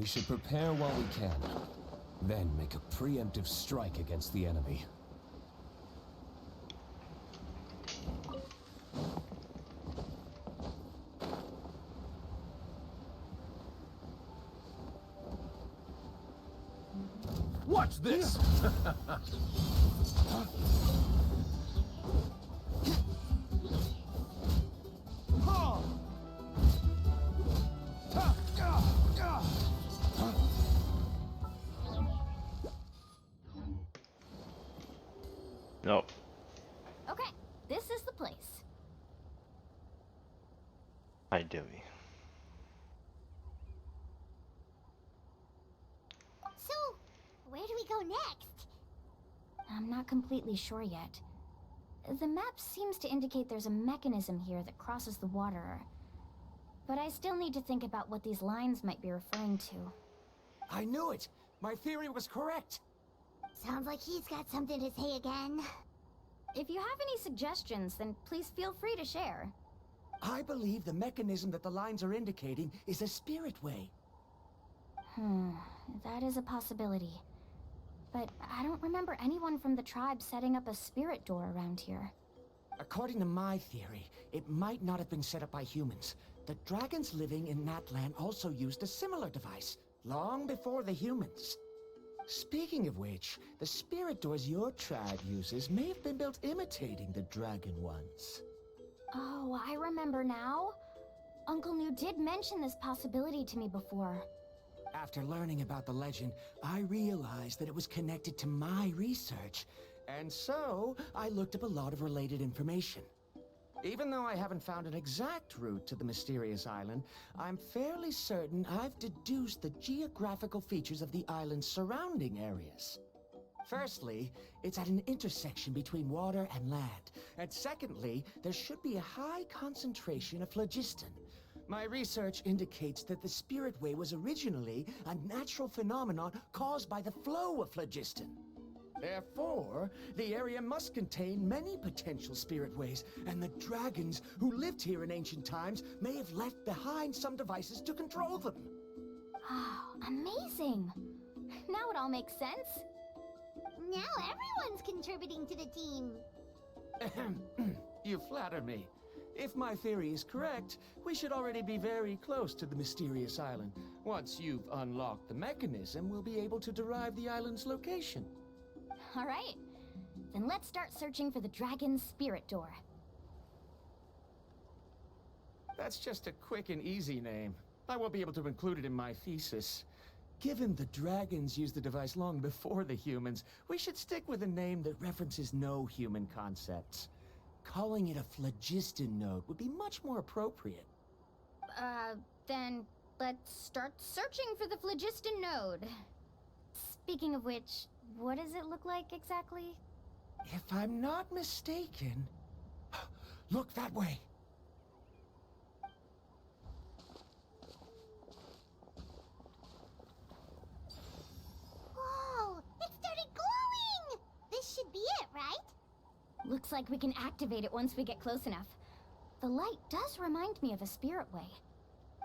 We should prepare while we can. Then make a preemptive strike against the enemy. Watch this! Nope. Okay, this is the place. Hi, Dewey. So, where do we go next? I'm not completely sure yet. The map seems to indicate there's a mechanism here that crosses the water. But I still need to think about what these lines might be referring to. I knew it! My theory was correct! Sounds like he's got something to say again. If you have any suggestions, then please feel free to share. I believe the mechanism that the lines are indicating is a spirit way. That is a possibility. But I don't remember anyone from the tribe setting up a spirit door around here. According to my theory, it might not have been set up by humans. The dragons living in that land also used a similar device, long before the humans. Speaking of which, the spirit doors your tribe uses may have been built imitating the dragon ones. Oh, I remember now. Uncle New did mention this possibility to me before. After learning about the legend, I realized that it was connected to my research, and so I looked up a lot of related information. Even though I haven't found an exact route to the mysterious island, I'm fairly certain I've deduced the geographical features of the island's surrounding areas. Firstly, it's at an intersection between water and land, and secondly, there should be a high concentration of phlogiston. My research indicates that the Spirit Way was originally a natural phenomenon caused by the flow of phlogiston. Therefore, the area must contain many potential spirit ways, and the dragons who lived here in ancient times may have left behind some devices to control them. Oh, amazing! Now it all makes sense. Now everyone's contributing to the team. You flatter me. If my theory is correct, we should already be very close to the mysterious island. Once you've unlocked the mechanism, we'll be able to derive the island's location. All right. Then let's start searching for the dragon's spirit door. That's just a quick and easy name. I won't be able to include it in my thesis. Given the dragons used the device long before the humans, we should stick with a name that references no human concepts. Calling it a phlogiston node would be much more appropriate. Then let's start searching for the phlogiston node. Speaking of which, what does it look like exactly? If I'm not mistaken... Look that way! Whoa! It started glowing! This should be it, right? Looks like we can activate it once we get close enough. The light does remind me of a spirit way.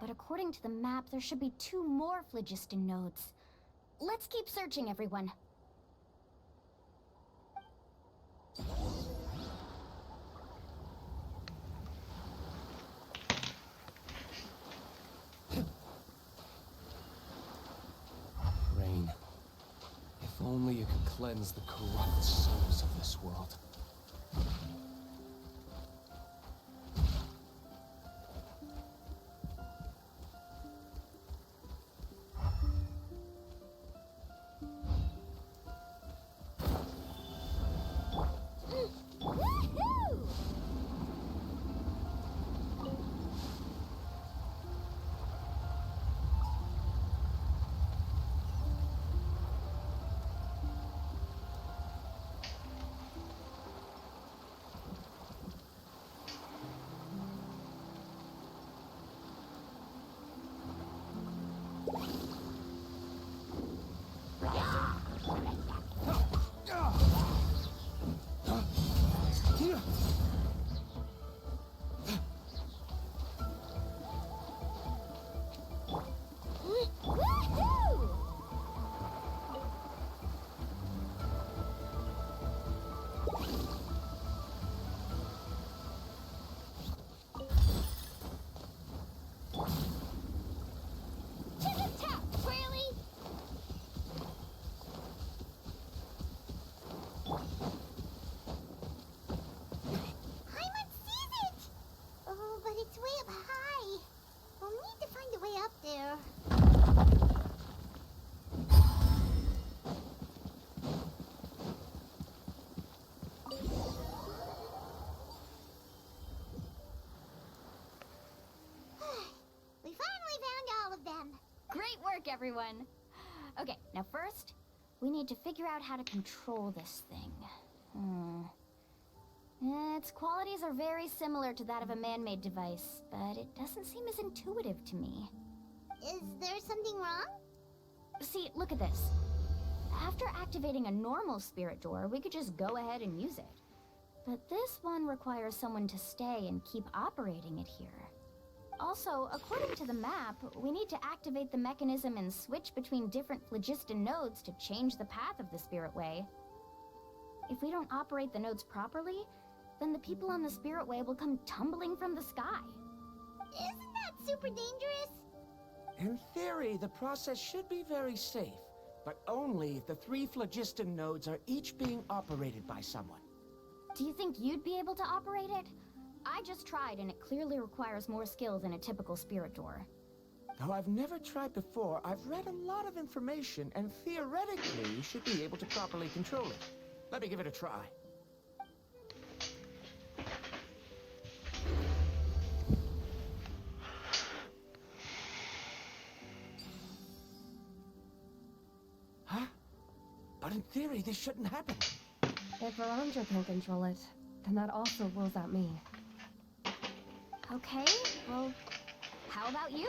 But according to the map, there should be 2 more phlogiston nodes. Let's keep searching, everyone. Rain. If only you could cleanse the corrupt souls of this world. Woohoo! Great work, everyone. Okay, now first, we need to figure out how to control this thing. Its qualities are very similar to that of a man-made device, but it doesn't seem as intuitive to me. Is there something wrong? See, look at this. After activating a normal spirit door, we could just go ahead and use it. But this one requires someone to stay and keep operating it here. Also, according to the map, we need to activate the mechanism and switch between different phlogiston nodes to change the path of the spirit way. If we don't operate the nodes properly, then the people on the spirit way will come tumbling from the sky. Isn't that super dangerous? In theory, the process should be very safe, but only if the 3 phlogiston nodes are each being operated by someone. Do you think you'd be able to operate it? I just tried, and it clearly requires more skill than a typical spirit door. Though I've never tried before, I've read a lot of information and theoretically should be able to properly control it. Let me give it a try. Huh? But in theory, this shouldn't happen. If Aranja can control it, then that also rules out me. Okay, well, how about you?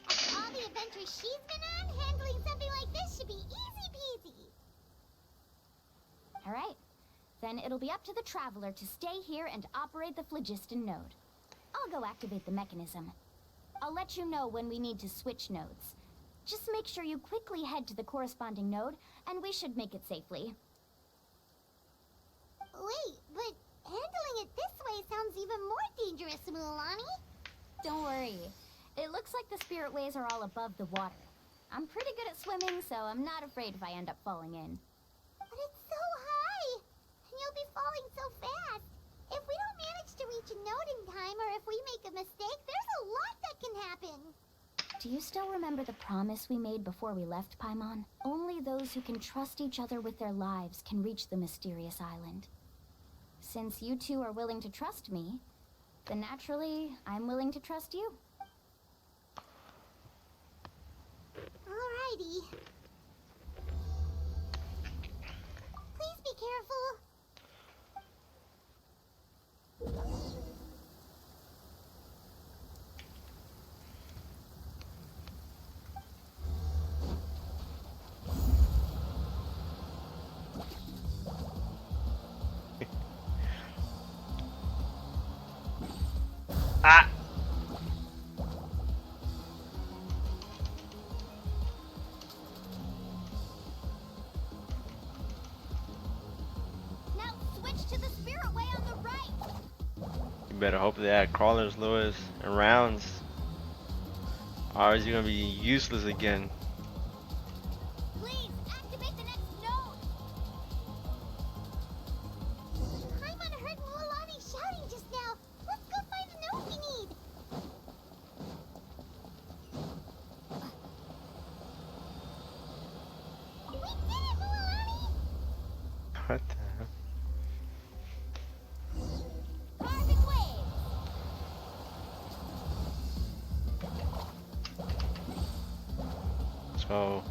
After all the adventures she's been on, handling something like this should be easy peasy. All right. Then it'll be up to the Traveler to stay here and operate the phlogiston node. I'll go activate the mechanism. I'll let you know when we need to switch nodes. Just make sure you quickly head to the corresponding node, and we should make it safely. Wait, but handling it this way sounds even more dangerous, Mualani. Don't worry. It looks like the spirit ways are all above the water. I'm pretty good at swimming, so I'm not afraid if I end up falling in. But it's so high, and you'll be falling so fast. If we don't manage to reach a node in time, or if we make a mistake, there's a lot that can happen. Do you still remember the promise we made before we left Paimon? Only those who can trust each other with their lives can reach the mysterious island. Since you two are willing to trust me, then naturally, I'm willing to trust you. Alrighty. Please be careful. Ah! Now switch to the spirit way on the right. You better hope they add crawlers, Lewis, and rounds. Or is he gonna be useless again? Please activate the next node. Paimon heard Mualani shouting just now. Let's go find the node we need. We did it, Mualani! What the hell? Perfect way. So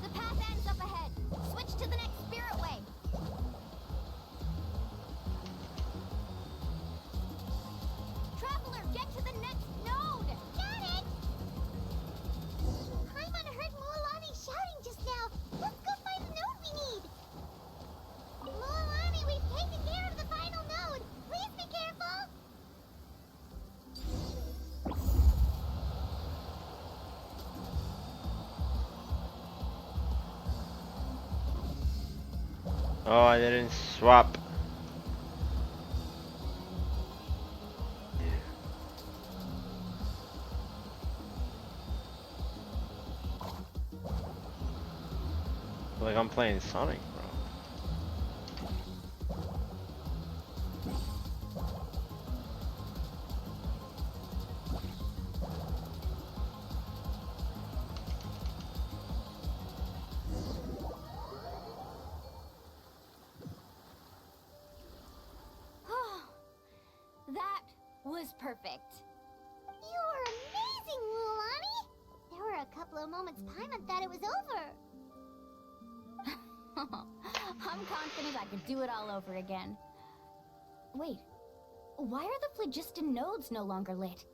The path ends up ahead. Switch to the next spirit way. Traveler, get to the next node. Got it. Paimon heard Mualani shouting just now. Let's go find the node we need. Mualani, we've taken care of the final node. Please be careful. oh, I didn't swap. Like I'm playing Sonic, bro. was perfect. You were amazing, Lulani! There were a couple of moments Paimon thought it was over. I'm confident I could do it all over again. Wait, why are the phlogiston nodes no longer lit?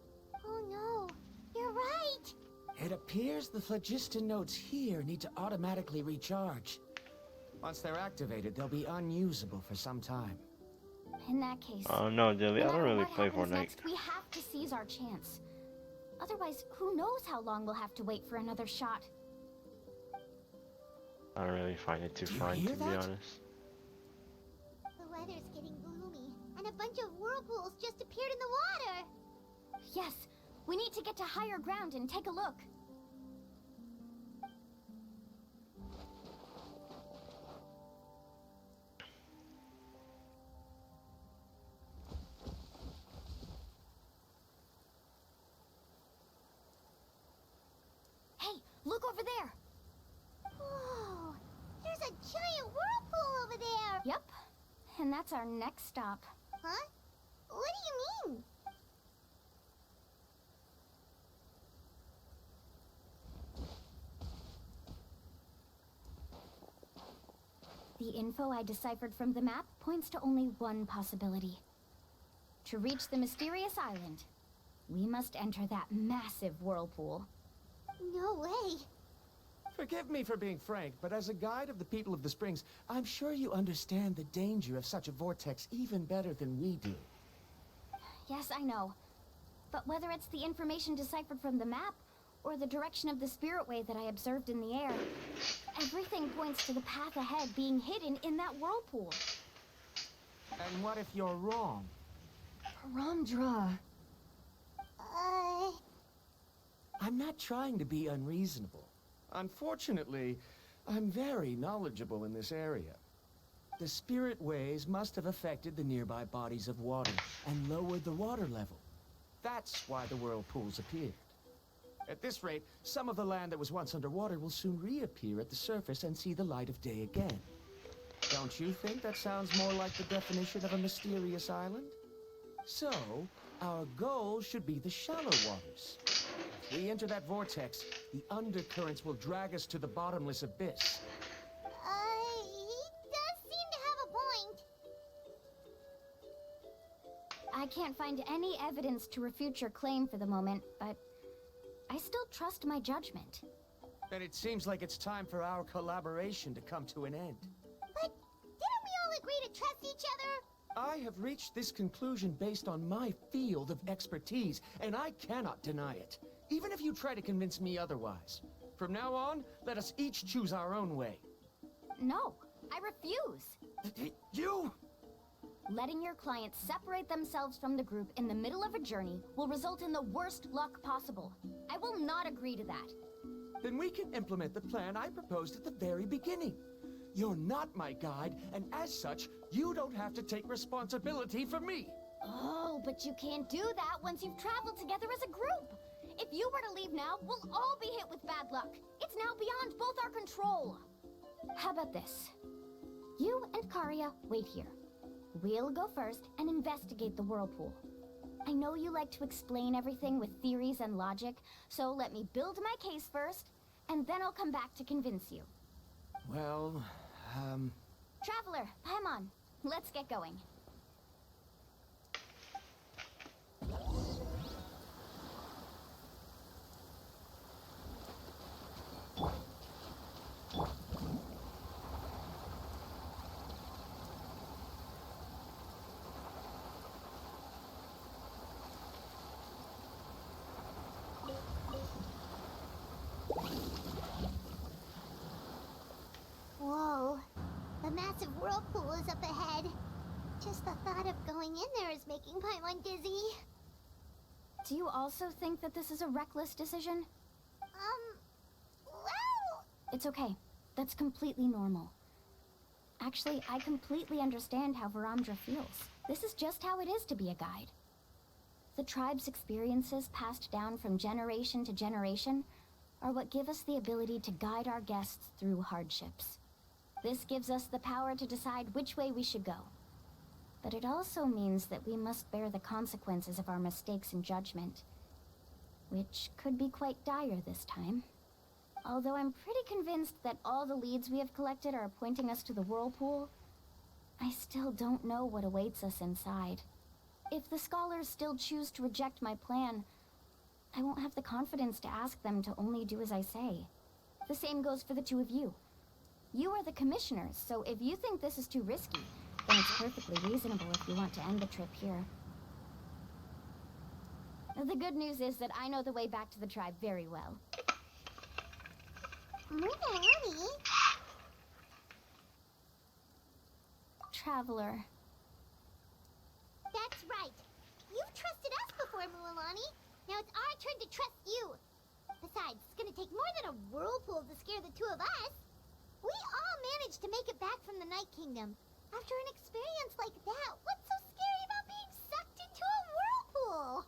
Oh no, you're right! It appears the phlogiston nodes here need to automatically recharge. Once they're activated, they'll be unusable for some time. In that case, Oh no, Dilly, I no don't matter really what play happens Fortnite. next, we have to seize our chance. Otherwise, who knows how long we'll have to wait for another shot. I don't really find it too Do you fun, hear to be that? honest. The weather's getting gloomy, and a bunch of whirlpools just appeared in the water! Yes, we need to get to higher ground and take a look. Hey, look over there! Whoa! There's a giant whirlpool over there! Yep, and that's our next stop. Huh? What do you mean? The info I deciphered from the map points to only one possibility. To reach the mysterious island, we must enter that massive whirlpool. No way! Forgive me for being frank, but as a guide of the people of the Springs, I'm sure you understand the danger of such a vortex even better than we do. Yes, I know. But whether it's the information deciphered from the map, or the direction of the spirit way that I observed in the air, everything points to the path ahead being hidden in that whirlpool. And what if you're wrong? Paramdra. I'm not trying to be unreasonable. Unfortunately, I'm very knowledgeable in this area. The spirit ways must have affected the nearby bodies of water and lowered the water level. That's why the whirlpools appeared. At this rate, some of the land that was once underwater will soon reappear at the surface and see the light of day again. Don't you think that sounds more like the definition of a mysterious island? So, our goal should be the shallow waters. If we enter that vortex, the undercurrents will drag us to the bottomless abyss. He does seem to have a point. I can't find any evidence to refute your claim for the moment, but I still trust my judgment. And it seems like it's time for our collaboration to come to an end. But didn't we all agree to trust each other? I have reached this conclusion based on my field of expertise, and I cannot deny it, even if you try to convince me otherwise. From now on, let us each choose our own way. No, I refuse. You? Letting your clients separate themselves from the group in the middle of a journey will result in the worst luck possible. I will not agree to that. Then we can implement the plan I proposed at the very beginning. You're not my guide, and as such, you don't have to take responsibility for me. Oh, but you can't do that once you've traveled together as a group. If you were to leave now, we'll all be hit with bad luck. It's now beyond both our control. How about this? You and Karia wait here. We'll go first and investigate the whirlpool. I know you like to explain everything with theories and logic, so let me build my case first, and then I'll come back to convince you. Well, Traveler, Paimon, let's get going. Whoa. The massive whirlpool is up ahead. Just the thought of going in there is making Paimon dizzy. Do you also think that this is a reckless decision? Well... It's okay. That's completely normal. Actually, I completely understand how Varamdra feels. This is just how it is to be a guide. The tribe's experiences passed down from generation to generation are what give us the ability to guide our guests through hardships. This gives us the power to decide which way we should go. But it also means that we must bear the consequences of our mistakes in judgment, which could be quite dire this time. Although I'm pretty convinced that all the leads we have collected are pointing us to the whirlpool, I still don't know what awaits us inside. If the scholars still choose to reject my plan, I won't have the confidence to ask them to only do as I say. The same goes for the two of you. You are the commissioners, so if you think this is too risky, then it's perfectly reasonable if you want to end the trip here. The good news is that I know the way back to the tribe very well. Mualani? Traveler. That's right. You've trusted us before, Mualani. Now it's our turn to trust you. Besides, it's gonna take more than a whirlpool to scare the two of us. We all managed to make it back from the Night Kingdom. After an experience like that, what's so scary about being sucked into a whirlpool?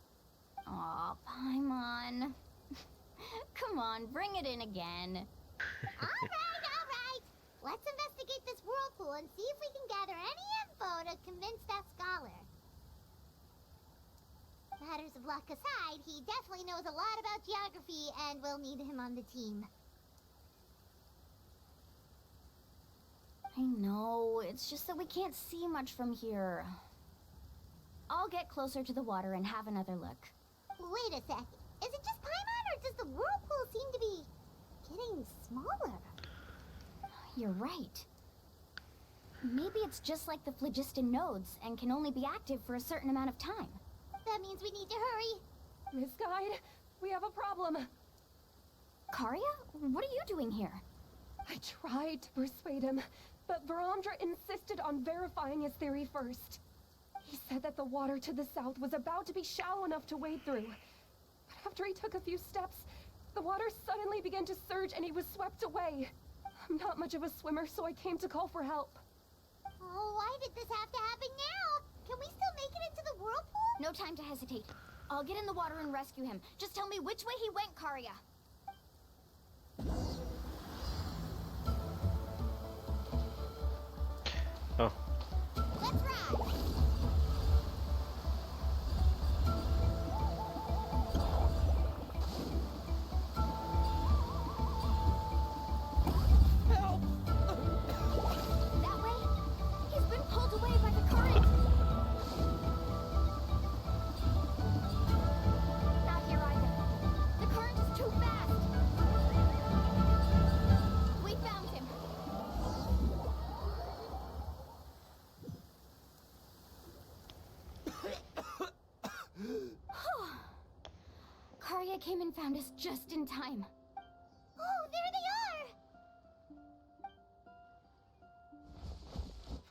Aw, Paimon. Come on, bring it in again. All right. Let's investigate this whirlpool and see if we can gather any info to convince that scholar. Matters of luck aside, he definitely knows a lot about geography, and we'll need him on the team. I know, it's just that we can't see much from here. I'll get closer to the water and have another look. Wait a sec. Is it just Paimon, or does the whirlpool seem to be getting smaller? You're right. Maybe it's just like the phlogiston nodes and can only be active for a certain amount of time. That means we need to hurry. Miss Guide, we have a problem. Karia? What are you doing here? I tried to persuade him, but Varamdra insisted on verifying his theory first. He said that the water to the south was about to be shallow enough to wade through. But after he took a few steps, the water suddenly began to surge and he was swept away. I'm not much of a swimmer, so I came to call for help. Oh, why did this have to happen now? Can we still make it into the whirlpool? No time to hesitate. I'll get in the water and rescue him. Just tell me which way he went, Karia. Oh. Let's ride. That way? He's been pulled away by the current. Not here either. The current is too fast. We found him. Karia came and found us just in time. Oh, there they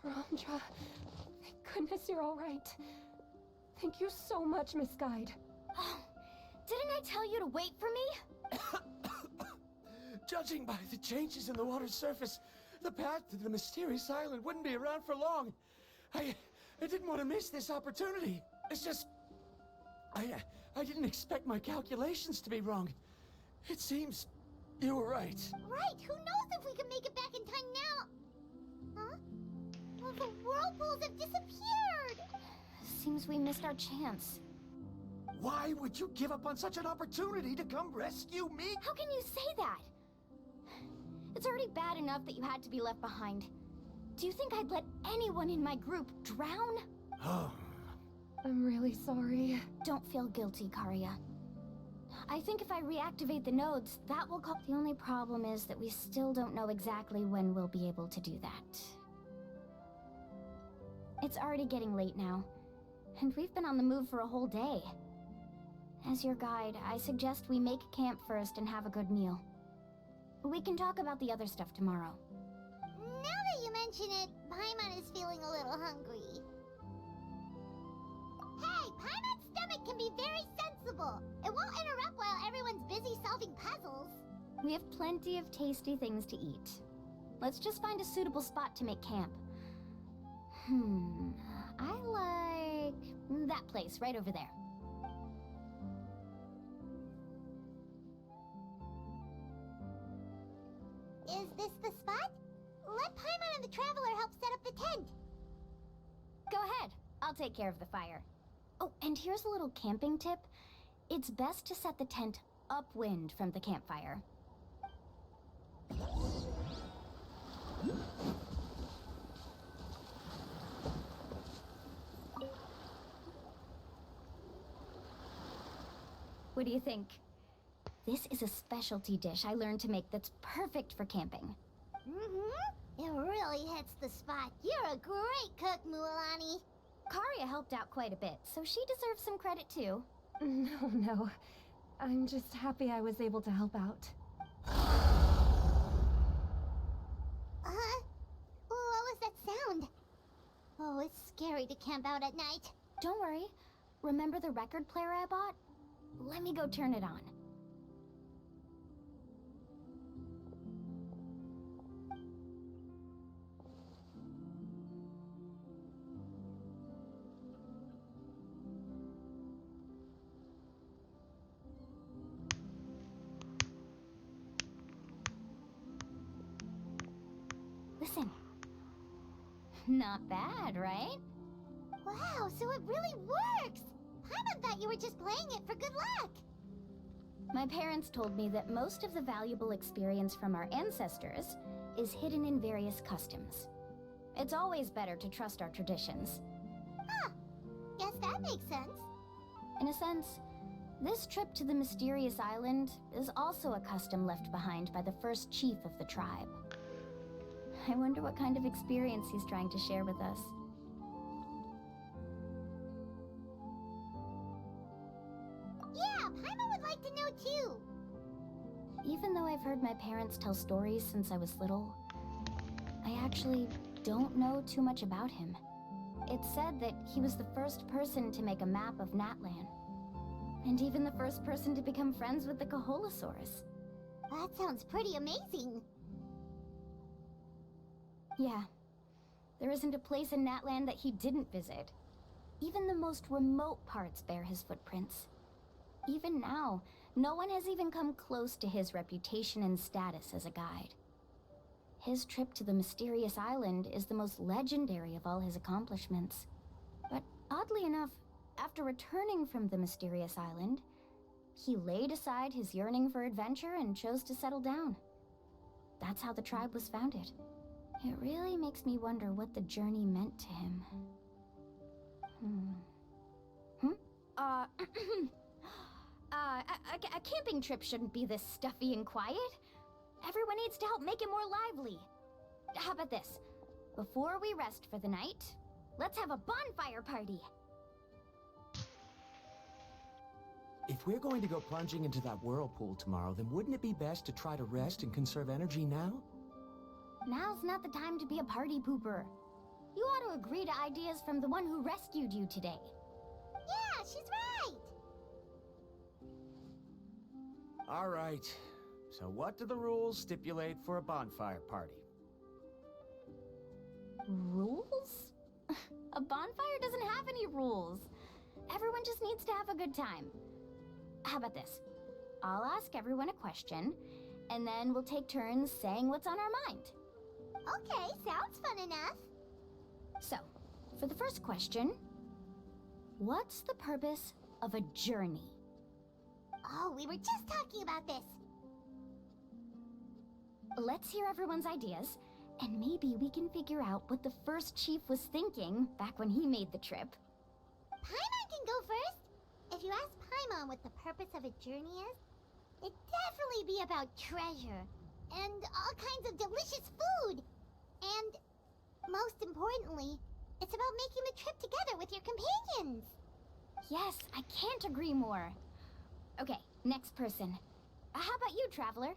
are! Varamdra, thank goodness you're all right. Thank you so much, Miss Guide. Oh, didn't I tell you to wait for me? Judging by the changes in the water's surface, the path to the mysterious island wouldn't be around for long. I didn't want to miss this opportunity. It's just... I didn't expect my calculations to be wrong. It seems you were right. Right, who knows if we can make it back in time now? Huh? Well, the whirlpools have disappeared! Seems we missed our chance. Why would you give up on such an opportunity to come rescue me? How can you say that? It's already bad enough that you had to be left behind. Do you think I'd let anyone in my group drown? Oh, I'm really sorry. Don't feel guilty, Karia. I think if I reactivate the nodes, that will call... The only problem is that we still don't know exactly when we'll be able to do that. It's already getting late now, and we've been on the move for a whole day. As your guide, I suggest we make camp first and have a good meal. We can talk about the other stuff tomorrow. Now that you mention it, Paimon is feeling a little hungry. Hey, Paimon's stomach can be very sensible. It won't interrupt while everyone's busy solving puzzles. We have plenty of tasty things to eat. Let's just find a suitable spot to make camp. I like that place right over there. Is this the spot? Let Paimon and the Traveler help set up the tent. Go ahead. I'll take care of the fire. Oh, and here's a little camping tip. It's best to set the tent upwind from the campfire. What do you think? This is a specialty dish I learned to make that's perfect for camping. Mm-hmm. It really hits the spot. You're a great cook, Mualani. Karia helped out quite a bit, so she deserves some credit too. No. I'm just happy I was able to help out. What was that sound? Oh, it's scary to camp out at night. Don't worry. Remember the record player I bought? Let me go turn it on. Listen. Not bad, right? Wow, so it really works! Paimon thought you were just playing it for good luck. My parents told me that most of the valuable experience from our ancestors is hidden in various customs. It's always better to trust our traditions. Huh. Guess that makes sense. In a sense, this trip to the mysterious island is also a custom left behind by the first chief of the tribe. I wonder what kind of experience he's trying to share with us. Yeah, Paimon would like to know too. Even though I've heard my parents tell stories since I was little, I actually don't know too much about him. It's said that he was the first person to make a map of Natlan, and even the first person to become friends with the Kaholosaurus. That sounds pretty amazing. Yeah. There isn't a place in Natlan that he didn't visit. Even the most remote parts bear his footprints. Even now, no one has even come close to his reputation and status as a guide. His trip to the mysterious island is the most legendary of all his accomplishments. But oddly enough, after returning from the mysterious island, he laid aside his yearning for adventure and chose to settle down. That's how the tribe was founded. It really makes me wonder what the journey meant to him. A camping trip shouldn't be this stuffy and quiet. Everyone needs to help make it more lively. How about this? Before we rest for the night, let's have a bonfire party. If we're going to go plunging into that whirlpool tomorrow, then wouldn't it be best to try to rest and conserve energy now? Now's not the time to be a party pooper. You ought to agree to ideas from the one who rescued you today. Yeah, she's right. All right. So what do the rules stipulate for a bonfire party? Rules? A bonfire doesn't have any rules. Everyone just needs to have a good time. How about this? I'll ask everyone a question, and then we'll take turns saying what's on our mind. Okay, sounds fun enough. So, for the first question, what's the purpose of a journey? Oh, we were just talking about this. Let's hear everyone's ideas, and maybe we can figure out what the first chief was thinking back when he made the trip. Paimon can go first. If you ask Paimon what the purpose of a journey is, it'd definitely be about treasure and all kinds of delicious food. And most importantly, it's about making the trip together with your companions. Yes, I can't agree more. Okay, next person. How about you, Traveler?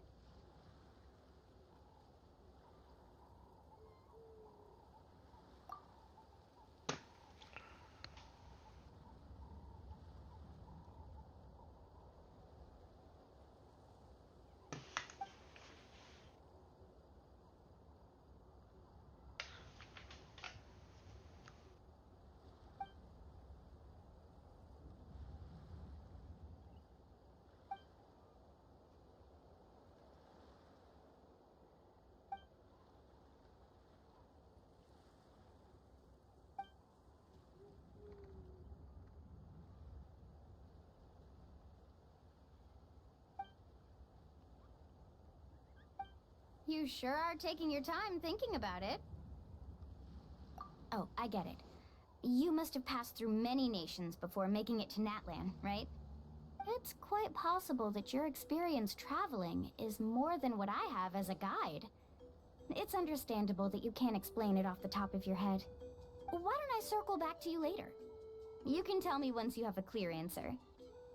You sure are taking your time thinking about it. Oh, I get it. You must have passed through many nations before making it to Natlan, right? It's quite possible that your experience traveling is more than what I have as a guide. It's understandable that you can't explain it off the top of your head. Why don't I circle back to you later? You can tell me once you have a clear answer.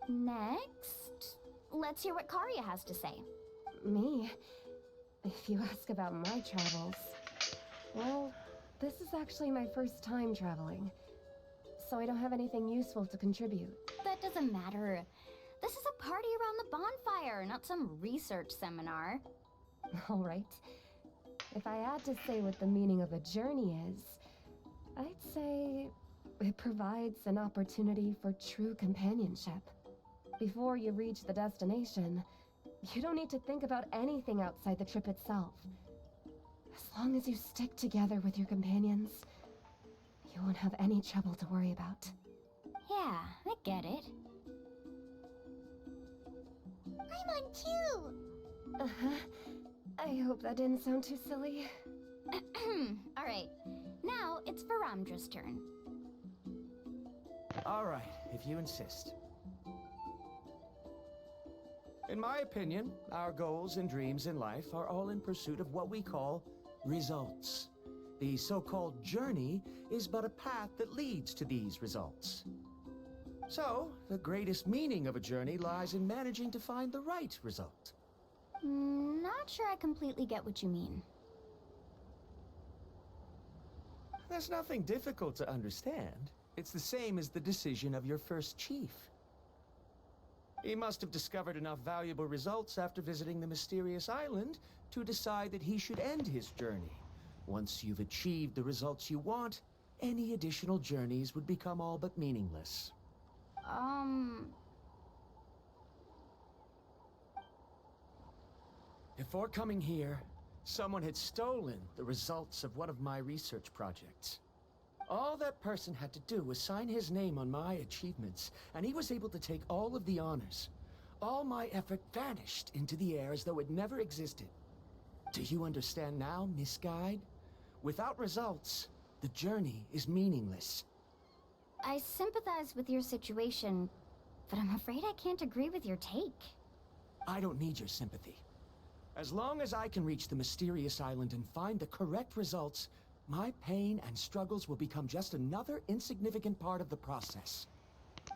Next, let's hear what Karya has to say. Me? If you ask about my travels, well, this is actually my first time traveling, so I don't have anything useful to contribute. That doesn't matter. This is a party around the bonfire, not some research seminar. All right. If I had to say what the meaning of a journey is, I'd say it provides an opportunity for true companionship. Before you reach the destination, you don't need to think about anything outside the trip itself. As long as you stick together with your companions, you won't have any trouble to worry about. Yeah, I get it. I'm on too! Uh-huh. I hope that didn't sound too silly. Alright, now it's Varamdra's turn. All right, if you insist. In my opinion, our goals and dreams in life are all in pursuit of what we call results. The so-called journey is but a path that leads to these results. So, the greatest meaning of a journey lies in managing to find the right result. Not sure I completely get what you mean. There's nothing difficult to understand. It's the same as the decision of your first chief. He must have discovered enough valuable results after visiting the mysterious island to decide that he should end his journey. Once you've achieved the results you want, any additional journeys would become all but meaningless. Before coming here, someone had stolen the results of one of my research projects. All that person had to do was sign his name on my achievements, and he was able to take all of the honors. All my effort vanished into the air as though it never existed. Do you understand now, Miss Guide? Without results, the journey is meaningless. I sympathize with your situation, but I'm afraid I can't agree with your take. I don't need your sympathy. As long as I can reach the mysterious island and find the correct results, my pain and struggles will become just another insignificant part of the process.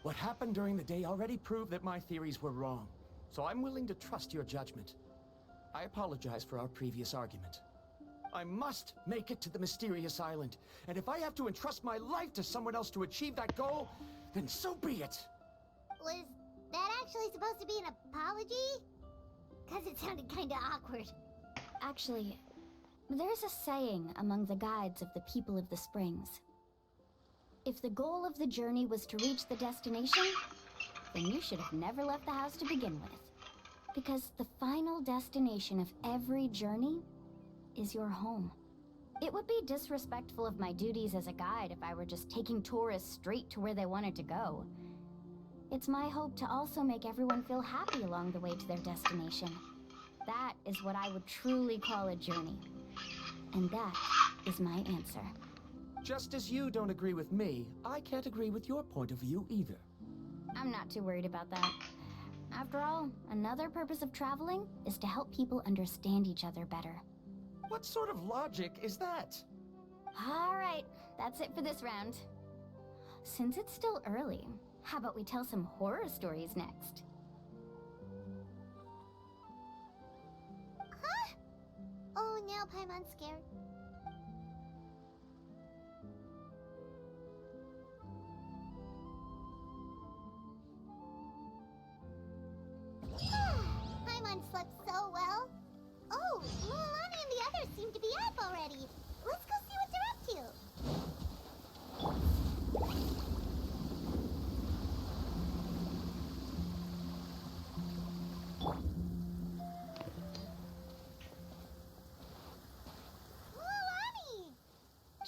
What happened during the day already proved that my theories were wrong, so I'm willing to trust your judgment. I apologize for our previous argument. I must make it to the mysterious island, and if I have to entrust my life to someone else to achieve that goal, then so be it! Was that actually supposed to be an apology? Because it sounded kinda awkward. Actually, there's a saying among the guides of the people of the Springs. If the goal of the journey was to reach the destination, then you should have never left the house to begin with. Because the final destination of every journey is your home. It would be disrespectful of my duties as a guide if I were just taking tourists straight to where they wanted to go. It's my hope to also make everyone feel happy along the way to their destination. That is what I would truly call a journey. And that is my answer. Just as you don't agree with me, I can't agree with your point of view either. I'm not too worried about that. After all, another purpose of traveling is to help people understand each other better. What sort of logic is that? All right, that's it for this round. Since it's still early, how about we tell some horror stories next? Huh? Oh, now Paimon's scared. Paimon slept so well. Oh, Mualani and the others seem to be up already. Let's go see what they're up to. Mualani!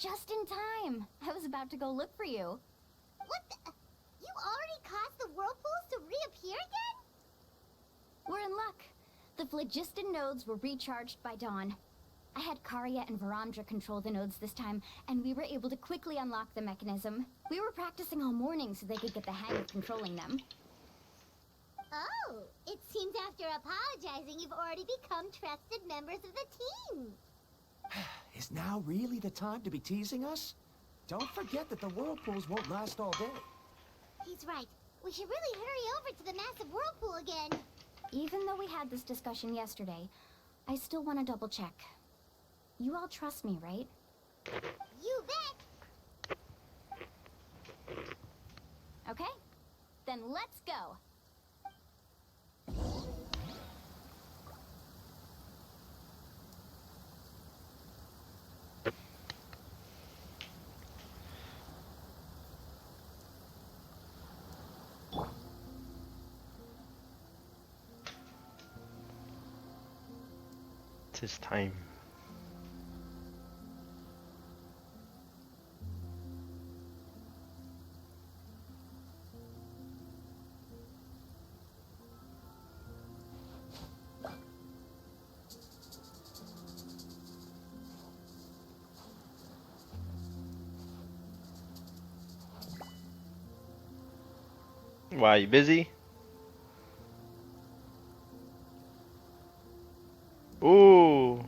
Just in time. I was about to go look for you. What the? You already caused the whirlpools to reappear again? We're in luck. The phlogiston nodes were recharged by dawn. I had Karya and Varamdra control the nodes this time, and we were able to quickly unlock the mechanism. We were practicing all morning so they could get the hang of controlling them. Oh, it seems after apologizing, you've already become trusted members of the team. Is now really the time to be teasing us? Don't forget that the whirlpools won't last all day. He's right. We should really hurry over to the massive whirlpool again. Even though we had this discussion yesterday, I still want to double check. You all trust me, right? You bet. Okay, then let's go. Tis time. Why, you busy? Ooh.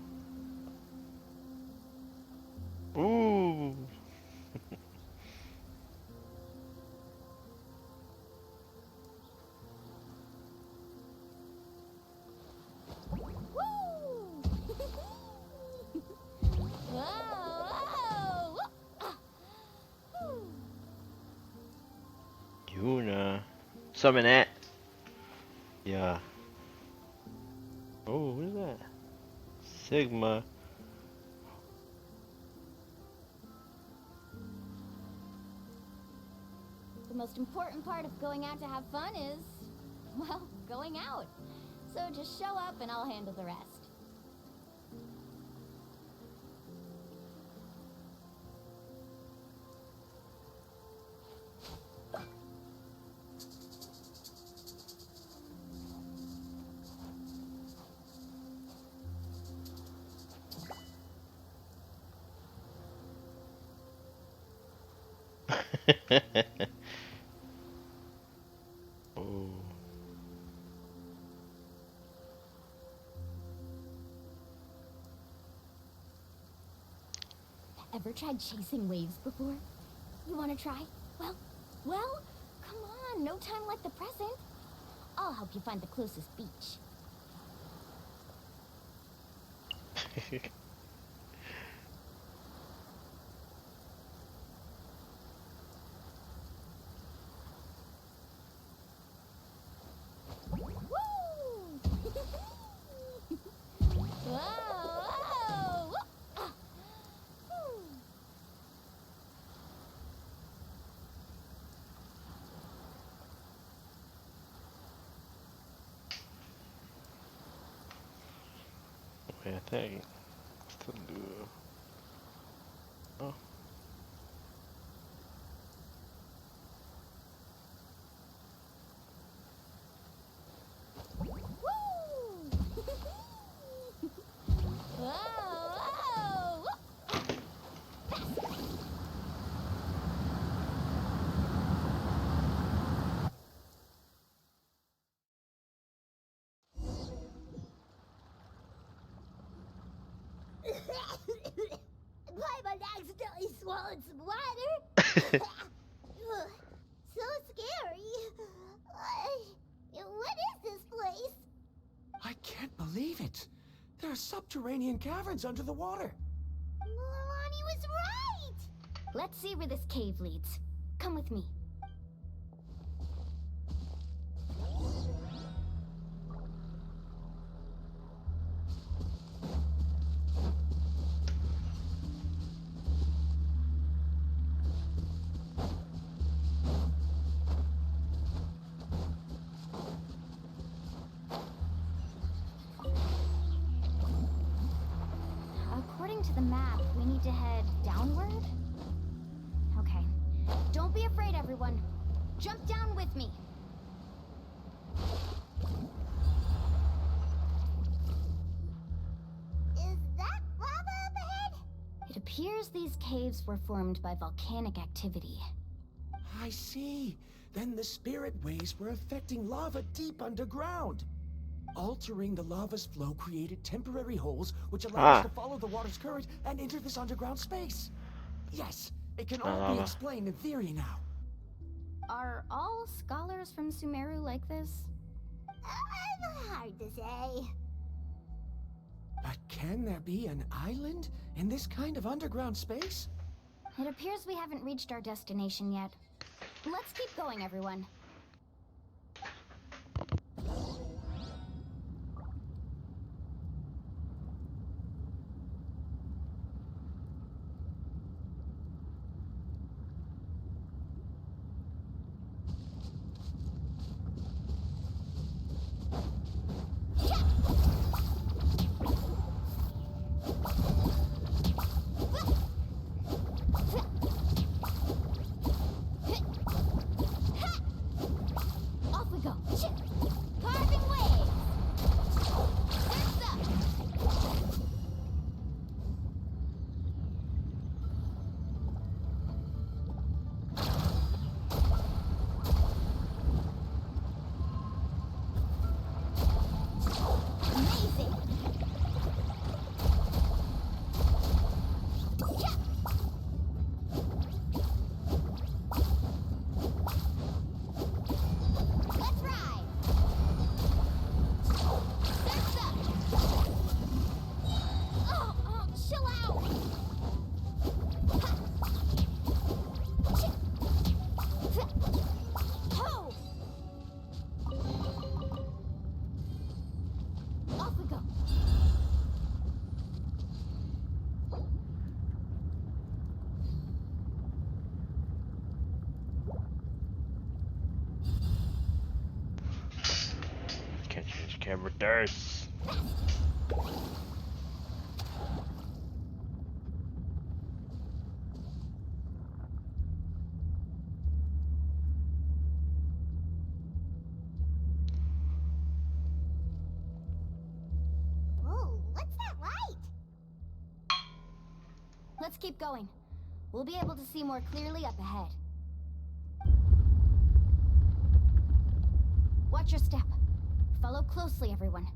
Ooh. Yuna. Summon that. Yeah. Oh, what is that? Sigma. The most important part of going out to have fun is, well, going out. So just show up and I'll handle the rest. Oh. Ever tried chasing waves before? You want to try? Well, come on, no time like the present. I'll help you find the closest beach. Wait, I think. Still do. Oh. Paimon accidentally swallowed some water. Ugh, so scary. What is this place? I can't believe it. There are subterranean caverns under the water. Mualani was right. Let's see where this cave leads. Come with me. According to the map, we need to head downward? Okay. Don't be afraid, everyone. Jump down with me. It appears these caves were formed by volcanic activity. I see. Then the spirit waves were affecting lava deep underground. Altering the lava's flow created temporary holes which allow us to follow the water's current and enter this underground space. Yes, it can all be explained in theory now. Are all scholars from Sumeru like this? Hard to say. But can there be an island in this kind of underground space? It appears we haven't reached our destination yet. Let's keep going, everyone. Off we go. Carving waves. Surf's up. Amazing. Let's ride. Surf's up. Oh, chill out. Ha. Ho. Off we go. Can't change characters. Whoa, what's that light? Let's keep going. We'll be able to see more clearly up ahead. Watch your step. Follow closely, everyone.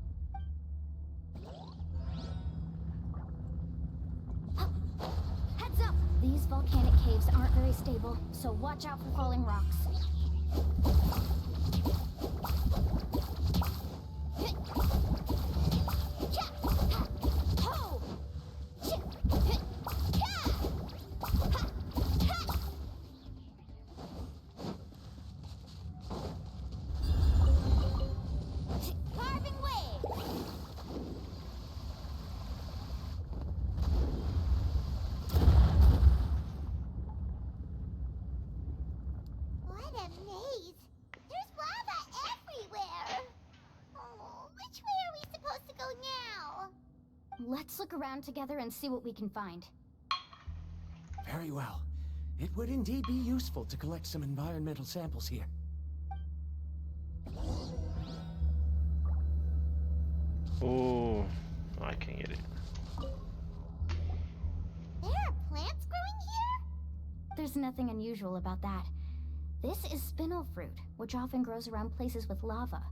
Heads up! These volcanic caves aren't very stable, so watch out for falling rocks. Ho! Carving waves. What a maze. There's lava everywhere. Oh, which way are we supposed to go now? Let's look around together and see what we can find. Very well. It would indeed be useful to collect some environmental samples here. Ooh, I can't get it. There are plants growing here? There's nothing unusual about that. This is spinel fruit, which often grows around places with lava.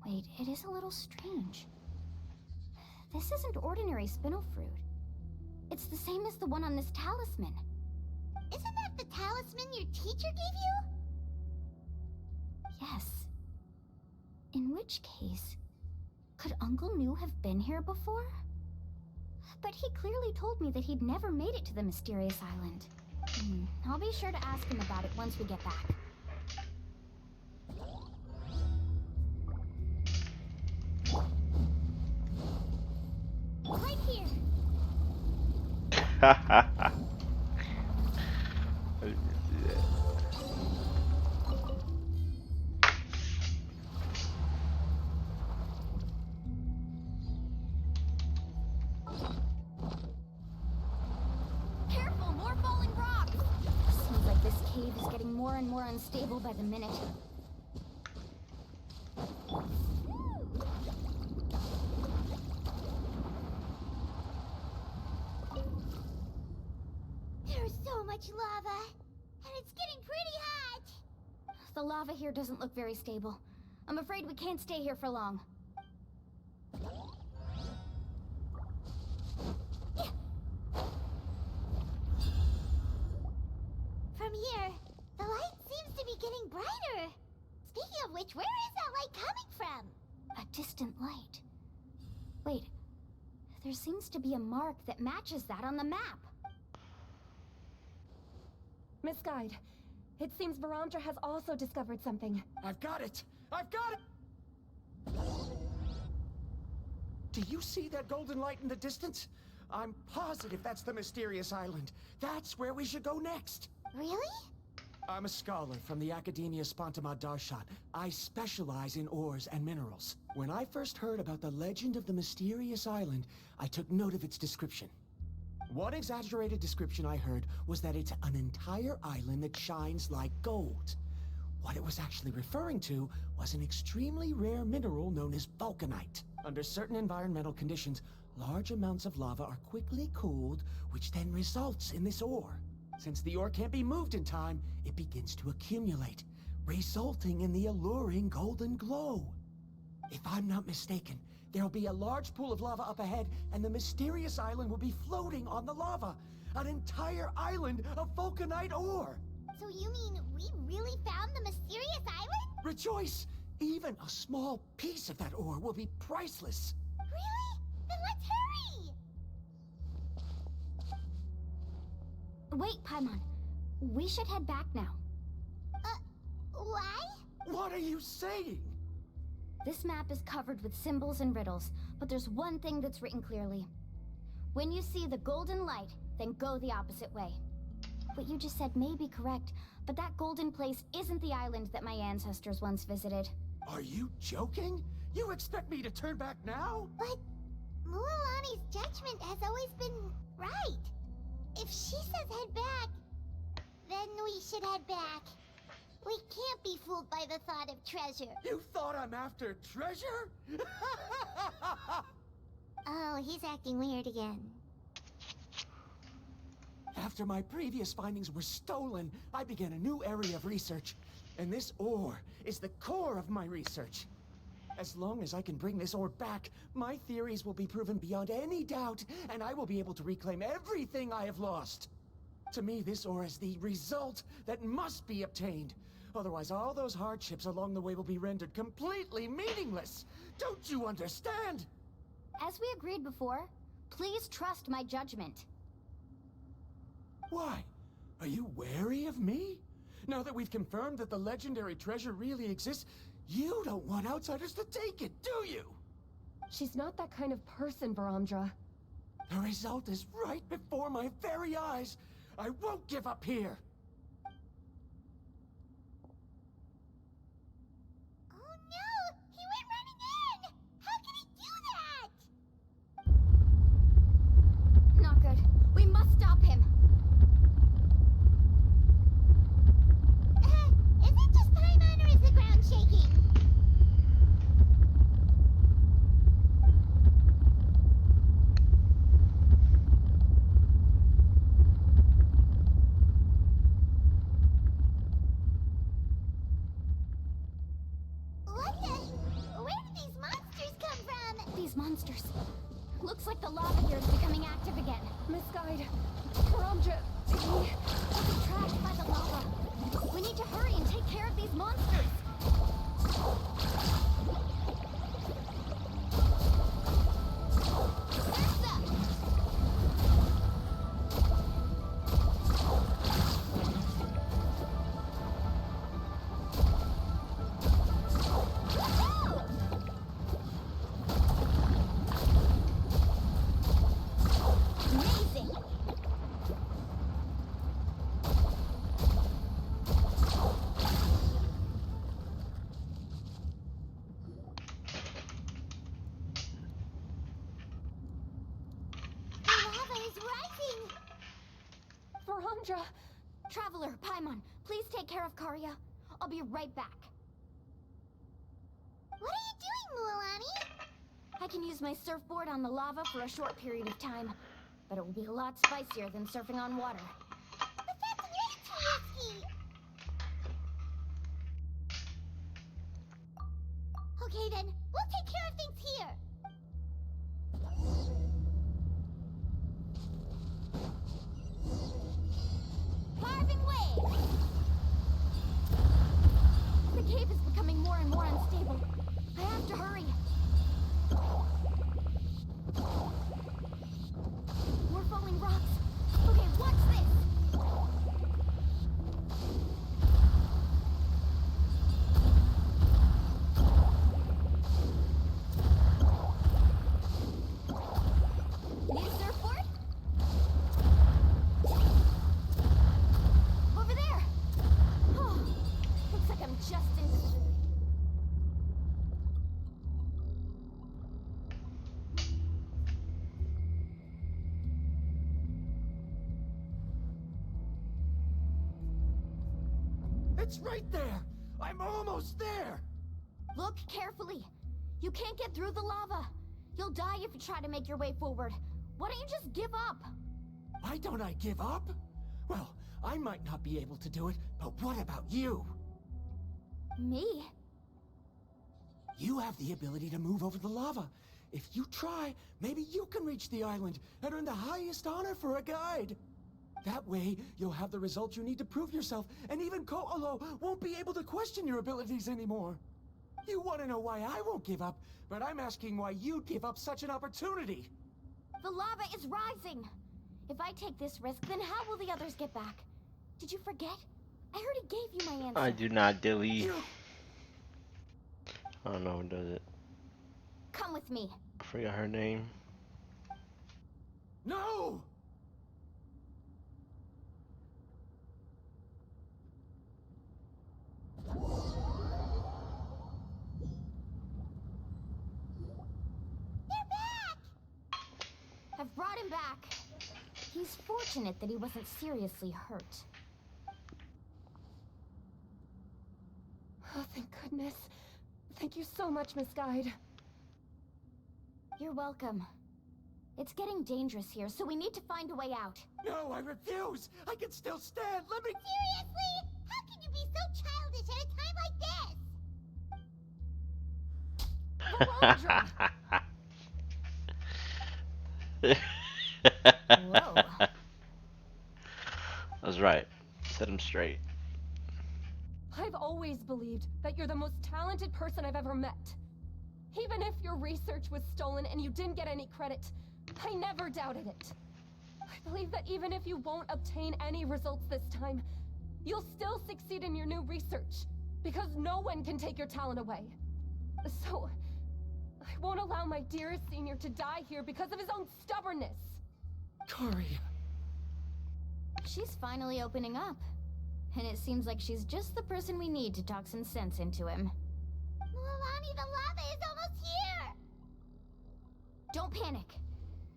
Wait, it is a little strange. This isn't ordinary spinel fruit. It's the same as the one on this talisman. Isn't that the talisman your teacher gave you? Yes. In which case, could Uncle New have been here before? But he clearly told me that he'd never made it to the mysterious island. I'll be sure to ask him about it once we get back. Right here. Careful, more falling rocks! Seems like this cave is getting more and more unstable by the minute. much lava. And it's getting pretty hot. The lava here doesn't look very stable. I'm afraid we can't stay here for long. From here, the light seems to be getting brighter. Speaking of which, where is that light coming from? A distant light. Wait, there seems to be a mark that matches that on the map. Miss Guide, it seems Varamdra has also discovered something. I've got it! I've got it! Do you see that golden light in the distance? I'm positive that's the mysterious island. That's where we should go next. Really? I'm a scholar from the Academia Spantamad Darshan. I specialize in ores and minerals. When I first heard about the legend of the mysterious island, I took note of its description. One exaggerated description I heard was that it's an entire island that shines like gold. What it was actually referring to was an extremely rare mineral known as vulcanite. Under certain environmental conditions, large amounts of lava are quickly cooled, which then results in this ore. Since the ore can't be moved in time, it begins to accumulate, resulting in the alluring golden glow. If I'm not mistaken, there'll be a large pool of lava up ahead, and the mysterious island will be floating on the lava. An entire island of vulcanite ore! So you mean we really found the mysterious island? Rejoice! Even a small piece of that ore will be priceless. Really? Then let's hurry! Wait, Paimon. We should head back now. Why? What are you saying? This map is covered with symbols and riddles, but there's one thing that's written clearly. When you see the golden light, then go the opposite way. What you just said may be correct, but that golden place isn't the island that my ancestors once visited. Are you joking? You expect me to turn back now? But Mualani's judgment has always been right. If she says head back, then we should head back. We can't be fooled by the thought of treasure. You thought I'm after treasure? Oh, he's acting weird again. After my previous findings were stolen, I began a new area of research. And this ore is the core of my research. As long as I can bring this ore back, my theories will be proven beyond any doubt, and I will be able to reclaim everything I have lost. To me, this ore is the result that must be obtained. Otherwise, all those hardships along the way will be rendered completely meaningless. Don't you understand? As we agreed before, please trust my judgment. Why? Are you wary of me? Now that we've confirmed that the legendary treasure really exists, you don't want outsiders to take it, do you? She's not that kind of person, Varamdra. The result is right before my very eyes. I won't give up here. Oh no! He went running in! How can he do that? Not good. We must stop him. Is it just Paimon or is the ground shaking? What the? Where did these monsters come from? These monsters. Looks like the lava here is becoming active again. Miss Guide, Varamdra, he... Trapped by the lava. We need to hurry and take care of these monsters. Ursa! Amazing! The lava is rising! Varamdra! Traveler, Paimon, please take care of Karya. I'll be right back. What are you doing, Mualani? I can use my surfboard on the lava for a short period of time, but it will be a lot spicier than surfing on water. But that We'll take care of things here. Carving way. The cave is becoming more and more unstable. I have to hurry. More falling rocks. Okay, watch this. Need a surfboard? Over there. Oh, looks like I'm just in. It's right there! I'm almost there! Look carefully. You can't get through the lava. You'll die if you try to make your way forward. Why don't you just give up? Why don't I give up? Well, I might not be able to do it, but what about you? Me? You have the ability to move over the lava. If you try, maybe you can reach the island and earn the highest honor for a guide. That way, you'll have the results you need to prove yourself, and even Ko'olo won't be able to question your abilities anymore. You want to know why I won't give up, but I'm asking why you'd give up such an opportunity. The lava is rising. If I take this risk, then how will the others get back? Did you forget? I already gave you my answer. I do not delete. You... I don't know who does it. Come with me. I forgot her name. No! They're back! I've brought him back. He's fortunate that he wasn't seriously hurt. Oh, thank goodness. Thank you so much, Miss Guide. You're welcome. It's getting dangerous here, so we need to find a way out. No, I refuse! I can still stand! Let me... Seriously? How can you be so childish at a time like this? Whoa. That's right. Set him straight. I've always believed that you're the most talented person I've ever met. Even if your research was stolen and you didn't get any credit, I never doubted it. I believe that even if you won't obtain any results this time, you'll still succeed in your new research, because no one can take your talent away. So, I won't allow my dearest senior to die here because of his own stubbornness. Kari... She's finally opening up. And it seems like she's just the person we need to talk some sense into him. Mualani, the lava is almost here! Don't panic.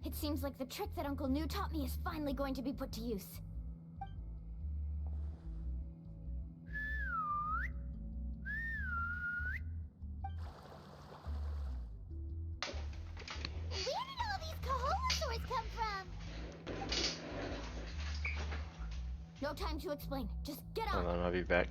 It seems like the trick that Uncle New taught me is finally going to be put to use. Where did all these Kaholosaurs come from? No time to explain. Just get Hold on. on, I'll be back.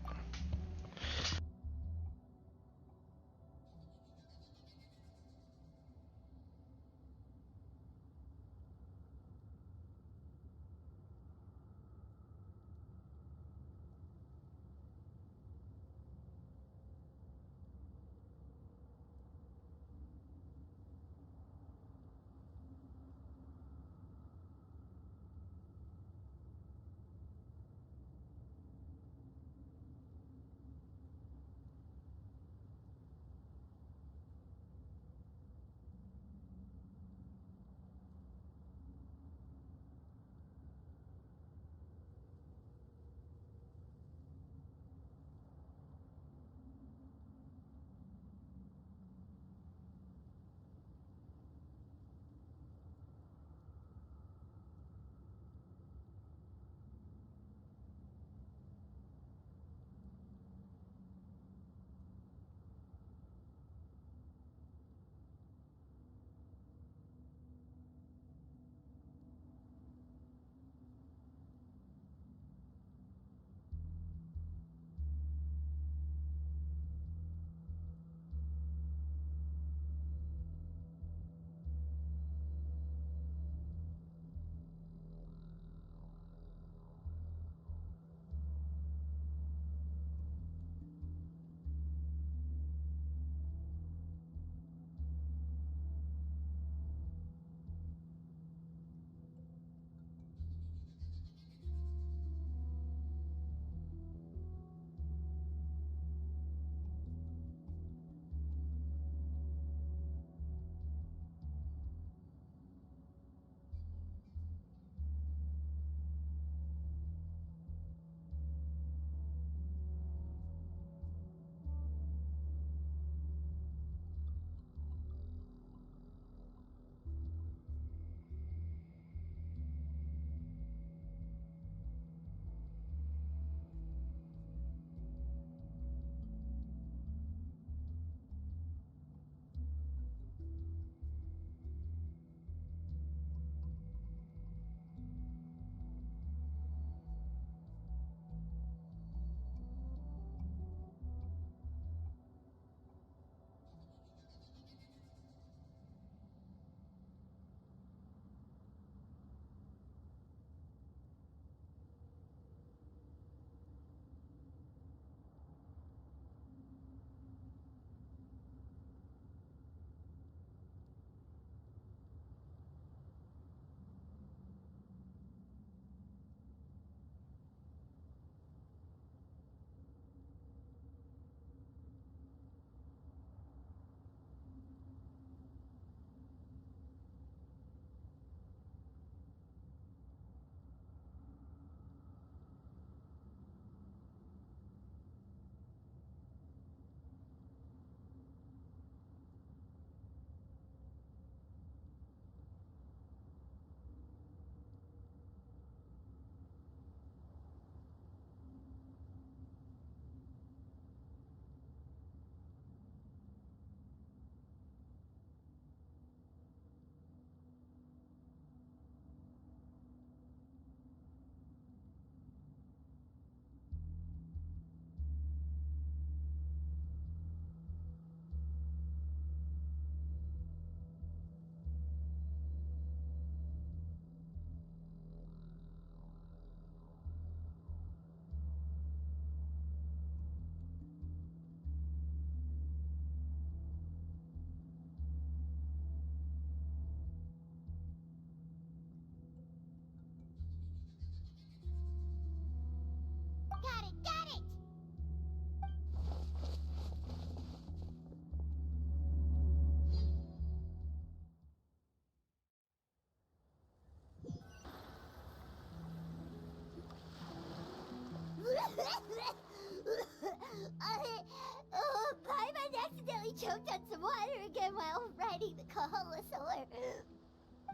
choked on some water again while riding the Kaholosaur.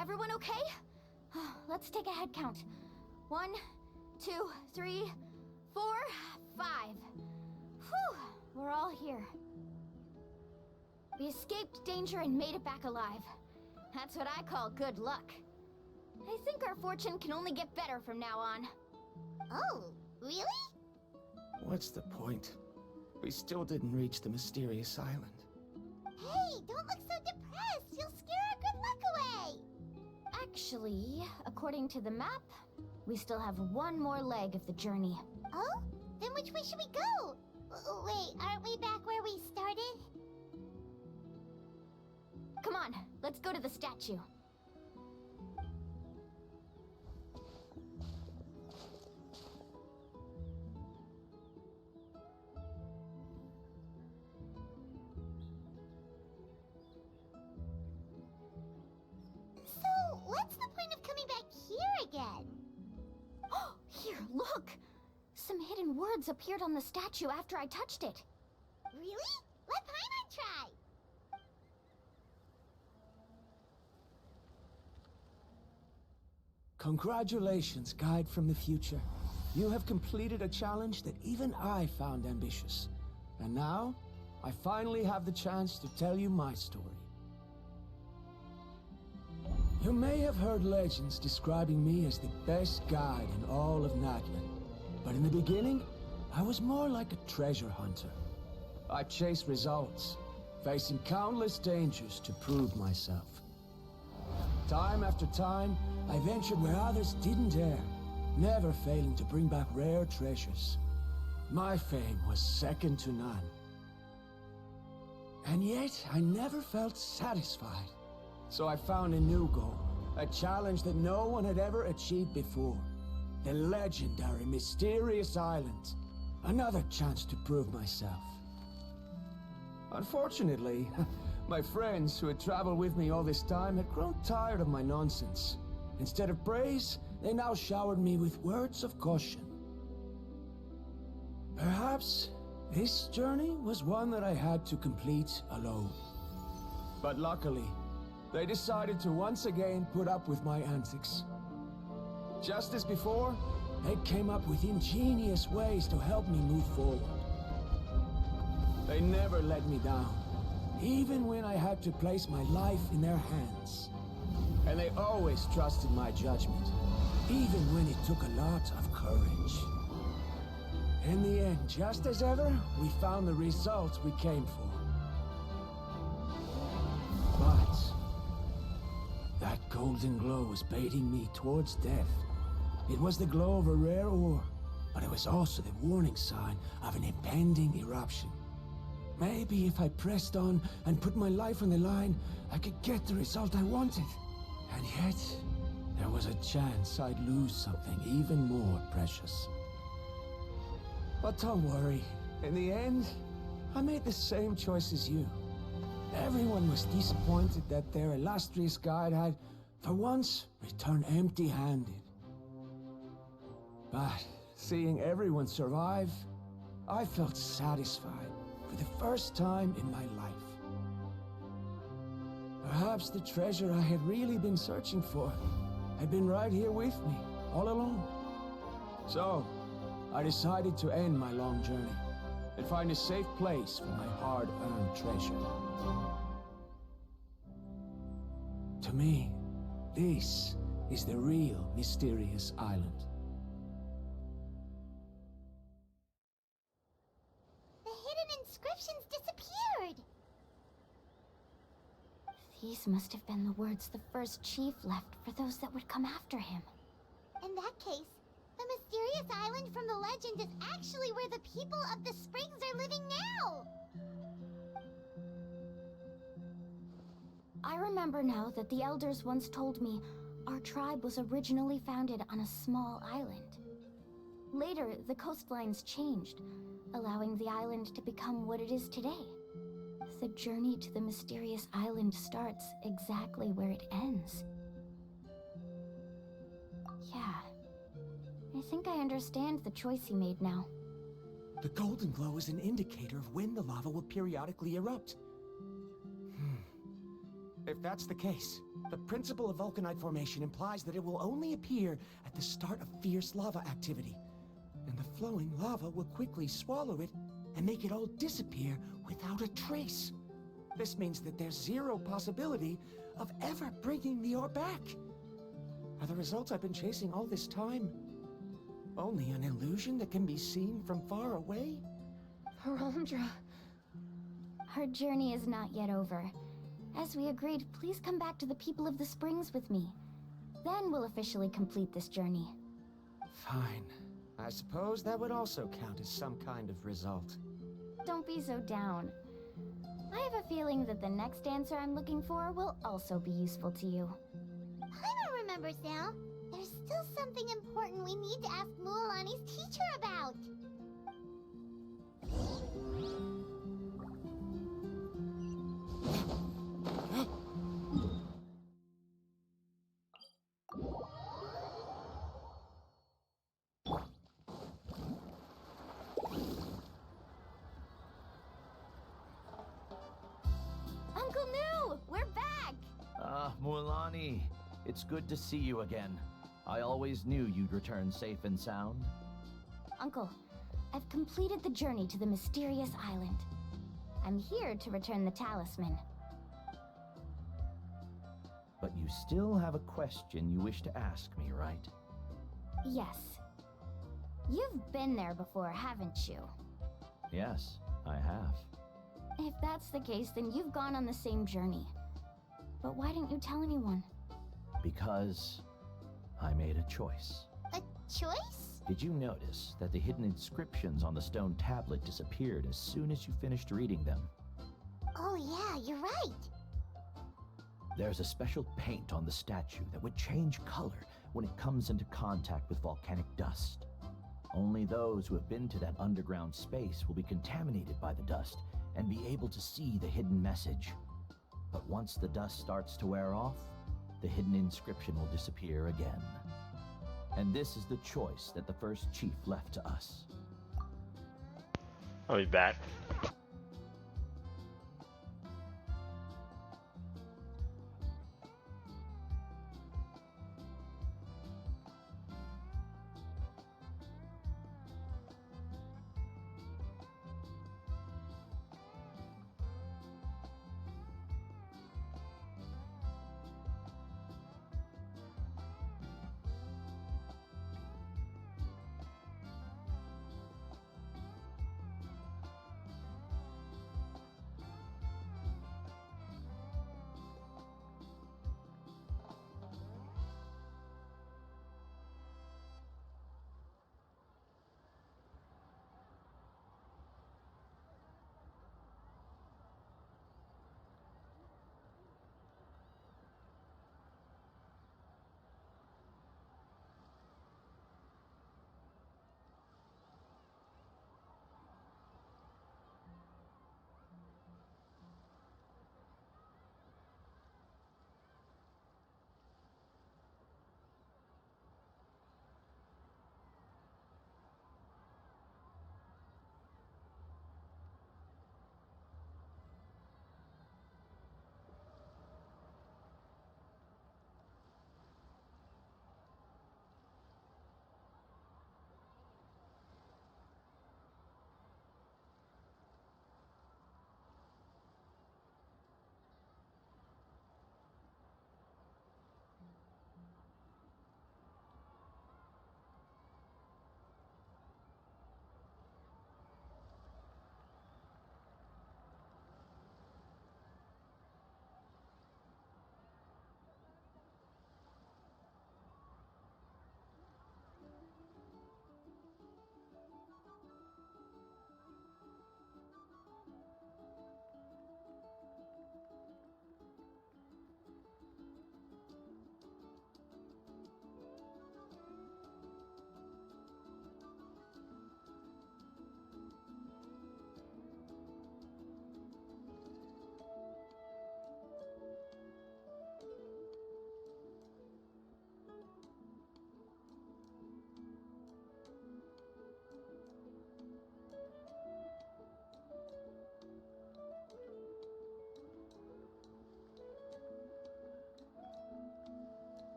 Everyone okay? Let's take a head count. 1, 2, 3, 4, 5. Whew, we're all here. We escaped danger and made it back alive. That's what I call good luck. I think our fortune can only get better from now on. Oh, really? What's the point? We still didn't reach the mysterious island. Hey, don't look so depressed. You'll scare our good luck away. Actually, according to the map, we still have one more leg of the journey. Oh? Then which way should we go? Wait, aren't we back where we started? Come on, let's go to the statue. So, what's the point of coming back here again? Oh, here, look! Some hidden words appeared on the statue after I touched it. Really? Let Paimon try. Congratulations, guide from the future. You have completed a challenge that even I found ambitious. And now, I finally have the chance to tell you my story. You may have heard legends describing me as the best guide in all of Natlan. But in the beginning, I was more like a treasure hunter. I chased results, facing countless dangers to prove myself. Time after time, I ventured where others didn't dare, never failing to bring back rare treasures. My fame was second to none. And yet, I never felt satisfied. So I found a new goal, a challenge that no one had ever achieved before. The legendary Mysterious Island. Another chance to prove myself. Unfortunately, my friends who had traveled with me all this time had grown tired of my nonsense. Instead of praise, they now showered me with words of caution. Perhaps this journey was one that I had to complete alone. But luckily, they decided to once again put up with my antics. Just as before, they came up with ingenious ways to help me move forward. They never let me down, even when I had to place my life in their hands. And they always trusted my judgment, even when it took a lot of courage. In the end, just as ever, we found the result we came for. But that golden glow was baiting me towards death. It was the glow of a rare ore, but it was also the warning sign of an impending eruption. Maybe if I pressed on and put my life on the line, I could get the result I wanted. And yet, there was a chance I'd lose something even more precious. But don't worry. In the end, I made the same choice as you. Everyone was disappointed that their illustrious guide had, for once, returned empty-handed. But seeing everyone survive, I felt satisfied for the first time in my life. Perhaps the treasure I had really been searching for had been right here with me, all along. So, I decided to end my long journey and find a safe place for my hard-earned treasure. To me, this is the real Mysterious Island. The hidden inscriptions disappeared. These must have been the words the first chief left for those that would come after him. In that case, the mysterious island from the legend is actually where the people of the springs are living now! I remember now that the elders once told me our tribe was originally founded on a small island. Later, the coastlines changed, allowing the island to become what it is today. The journey to the mysterious island starts exactly where it ends. Yeah. I think I understand the choice he made now. The golden glow is an indicator of when the lava will periodically erupt. If that's the case, the principle of vulcanite formation implies that it will only appear at the start of fierce lava activity, and the flowing lava will quickly swallow it and make it all disappear without a trace. This means that there's zero possibility of ever bringing the ore back. Are the results I've been chasing all this time only an illusion that can be seen from far away? Verandra. Our journey is not yet over. As we agreed, please come back to the People of the Springs with me. Then we'll officially complete this journey. Fine. I suppose that would also count as some kind of result. Don't be so down. I have a feeling that the next answer I'm looking for will also be useful to you. I don't remember, Sal. There's still something important we need to ask Mualani's teacher about. Uncle New! We're back! Ah, Mualani. It's good to see you again. I always knew you'd return safe and sound. Uncle, I've completed the journey to the mysterious island. I'm here to return the talisman. But you still have a question you wish to ask me, right? Yes. You've been there before, haven't you? Yes, I have. If that's the case, then you've gone on the same journey. But why didn't you tell anyone? Because I made a choice. A choice? Did you notice that the hidden inscriptions on the stone tablet disappeared as soon as you finished reading them? Oh yeah, you're right. There's a special paint on the statue that would change color when it comes into contact with volcanic dust. Only those who have been to that underground space will be contaminated by the dust and be able to see the hidden message. But once the dust starts to wear off, the hidden inscription will disappear again. And this is the choice that the first chief left to us. I'll be back.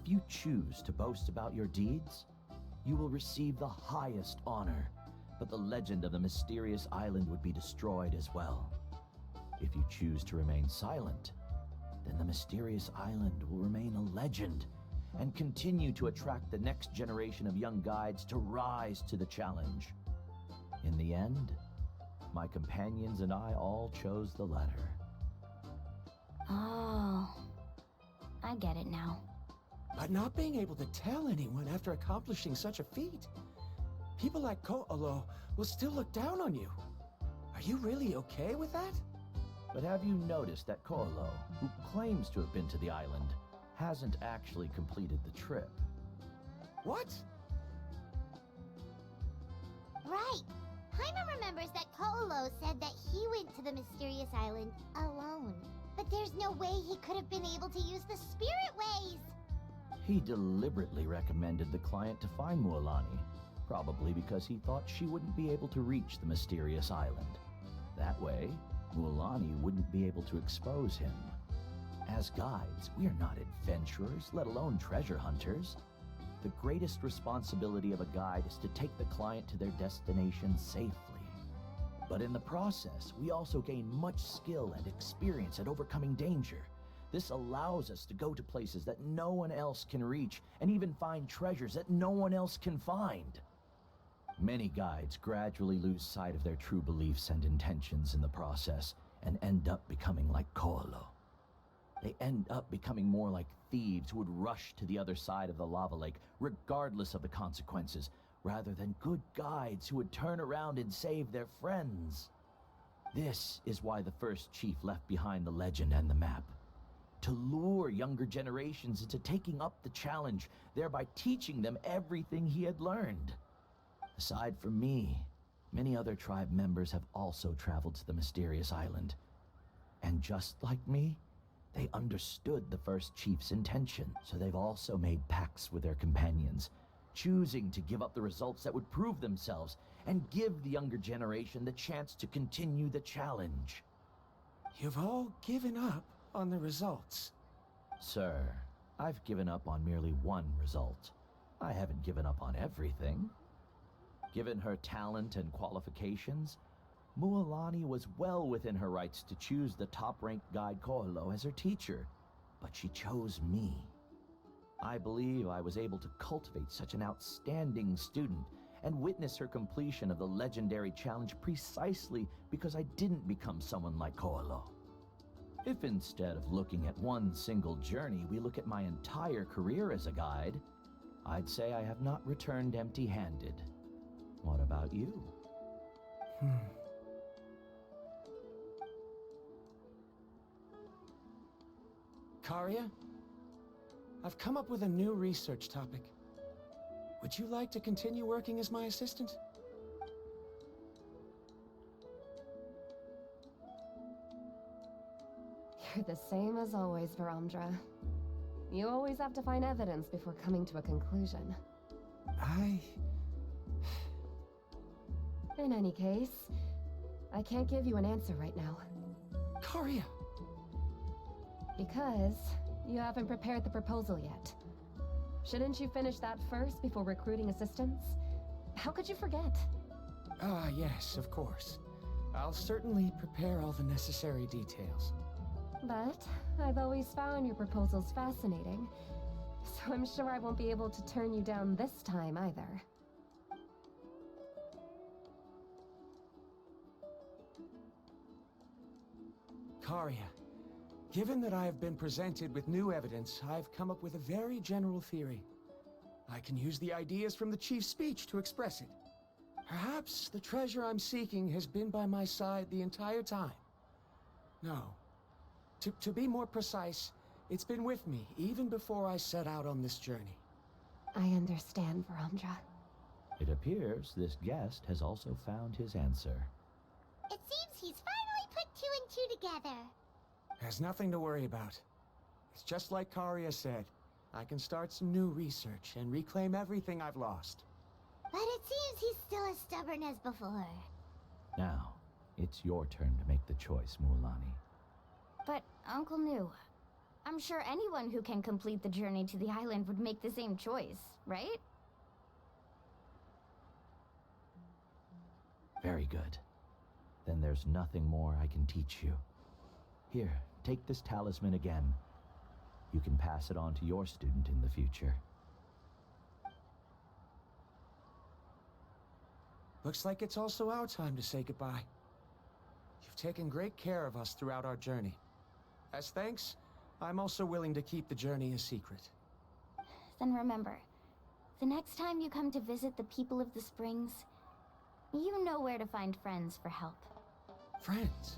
If you choose to boast about your deeds, you will receive the highest honor, but the legend of the mysterious island would be destroyed as well. If you choose to remain silent, then the mysterious island will remain a legend and continue to attract the next generation of young guides to rise to the challenge. In the end, my companions and I all chose the latter. Oh, I get it now. But not being able to tell anyone after accomplishing such a feat. People like Ko'olo will still look down on you. Are you really okay with that? But have you noticed that Ko'olo, who claims to have been to the island, hasn't actually completed the trip? What? Right. Paimon remembers that Ko'olo said that he went to the mysterious island alone. But there's no way he could have been able to use the spirit ways. He deliberately recommended the client to find Mualani, probably because he thought she wouldn't be able to reach the mysterious island. That way, Mualani wouldn't be able to expose him. As guides, we are not adventurers, let alone treasure hunters. The greatest responsibility of a guide is to take the client to their destination safely. But in the process, we also gain much skill and experience at overcoming danger. This allows us to go to places that no one else can reach, and even find treasures that no one else can find. Many guides gradually lose sight of their true beliefs and intentions in the process, and end up becoming like Ko'olo. They end up becoming more like thieves who would rush to the other side of the lava lake, regardless of the consequences, rather than good guides who would turn around and save their friends. This is why the first chief left behind the legend and the map. To lure younger generations into taking up the challenge, thereby teaching them everything he had learned. Aside from me, many other tribe members have also traveled to the mysterious island. And just like me, they understood the first chief's intention, so they've also made pacts with their companions, choosing to give up the results that would prove themselves and give the younger generation the chance to continue the challenge. You've all given up on the results. Sir, I've given up on merely one result. I haven't given up on everything. Given her talent and qualifications, Mualani was well within her rights to choose the top-ranked guide Ko'olo as her teacher, but she chose me. I believe I was able to cultivate such an outstanding student and witness her completion of the legendary challenge precisely because I didn't become someone like Ko'olo. If instead of looking at one single journey, we look at my entire career as a guide, I'd say I have not returned empty-handed. What about you? Karia, I've come up with a new research topic. Would you like to continue working as my assistant? You're the same as always, Varamdra. You always have to find evidence before coming to a conclusion. In any case, I can't give you an answer right now. Karia! Because you haven't prepared the proposal yet. Shouldn't you finish that first before recruiting assistants? How could you forget? Ah, yes, of course. I'll certainly prepare all the necessary details. But I've always found your proposals fascinating, so I'm sure I won't be able to turn you down this time either. Karia, given that I have been presented with new evidence, I've come up with a very general theory. I can use the ideas from the Chief's speech to express it. Perhaps the treasure I'm seeking has been by my side the entire time. No. To be more precise, it's been with me even before I set out on this journey. I understand, Varamdra. It appears this guest has also found his answer. It seems he's finally put two and two together. There's nothing to worry about. It's just like Karia said. I can start some new research and reclaim everything I've lost. But it seems he's still as stubborn as before. Now, it's your turn to make the choice, Mualani. But, Uncle Nu, I'm sure anyone who can complete the journey to the island would make the same choice, right? Very good. Then there's nothing more I can teach you. Here, take this talisman again. You can pass it on to your student in the future. Looks like it's also our time to say goodbye. You've taken great care of us throughout our journey. As thanks, I'm also willing to keep the journey a secret. Then remember, the next time you come to visit the people of the Springs, you know where to find friends for help. Friends?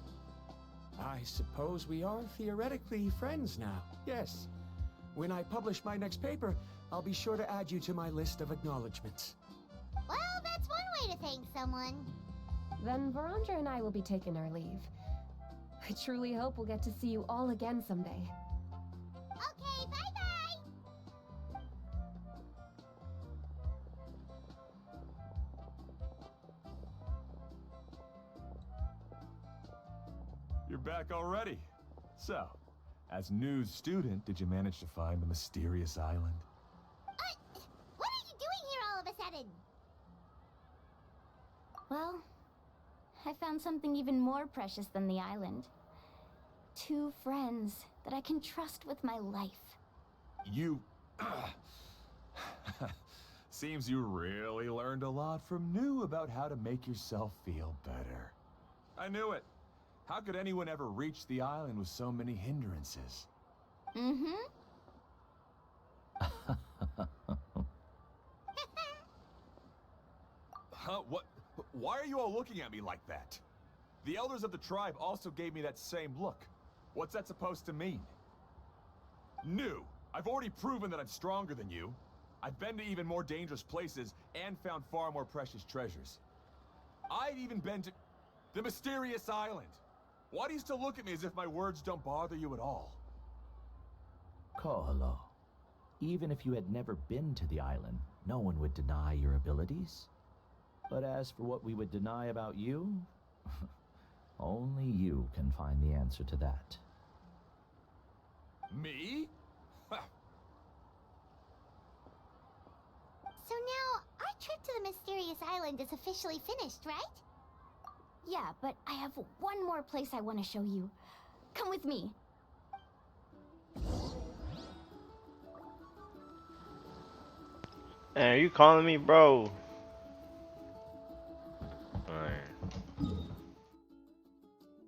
I suppose we are theoretically friends now, yes. When I publish my next paper, I'll be sure to add you to my list of acknowledgements. Well, that's one way to thank someone. Then Verandra and I will be taking our leave. I truly hope we'll get to see you all again someday. Okay, bye-bye! You're back already. So, as new student, did you manage to find the mysterious island? What are you doing here all of a sudden? Well, I found something even more precious than the island. 2 friends that I can trust with my life. You... Seems you really learned a lot from New about how to make yourself feel better. I knew it. How could anyone ever reach the island with so many hindrances? Mm-hmm. Huh? What? Why are you all looking at me like that? The elders of the tribe also gave me that same look. What's that supposed to mean? New. I've already proven that I'm stronger than you. I've been to even more dangerous places and found far more precious treasures. I've even been to the mysterious island. Why do you still look at me as if my words don't bother you at all? Koalo, even if you had never been to the island, no one would deny your abilities. But as for what we would deny about you, only you can find the answer to that. Me? So now, our trip to the mysterious island is officially finished, right? Yeah, but I have one more place I want to show you. Come with me. Hey, are you calling me, bro? Alright.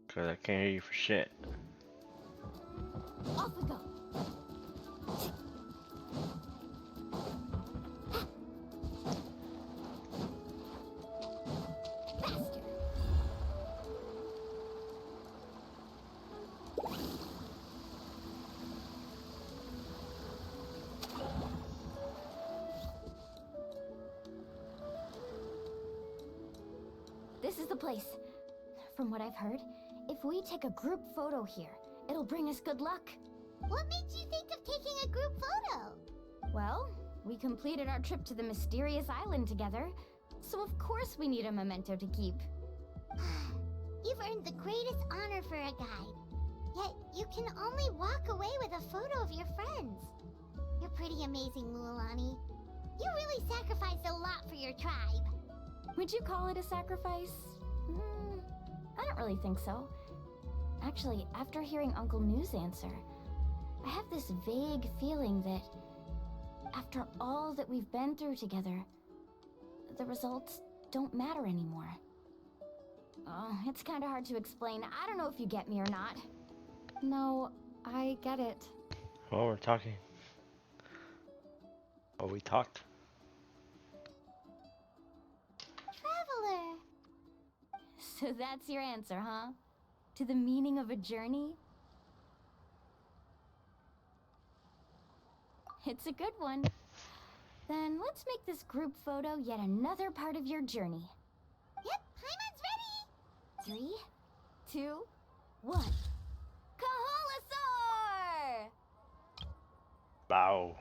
Cause I can't hear you for shit. Off we go. Faster. This is the place. From what I've heard, if we take a group photo here, it'll bring us good luck. What made you think of taking a group photo? Well, we completed our trip to the mysterious island together, so of course we need a memento to keep. You've earned the greatest honor for a guide. Yet, you can only walk away with a photo of your friends. You're pretty amazing, Mualani. You really sacrificed a lot for your tribe. Would you call it a sacrifice? I don't really think so. Actually, after hearing Uncle New's answer, I have this vague feeling that after all that we've been through together, the results don't matter anymore. Oh, it's kind of hard to explain. I don't know if you get me or not. No, I get it. Oh, we're talking. Oh, we talked. Traveler. So that's your answer, huh? To the meaning of a journey? It's a good one. Then let's make this group photo yet another part of your journey. Yep, Paimon's ready. 3, 2, 1. Kaholasaur! Bow.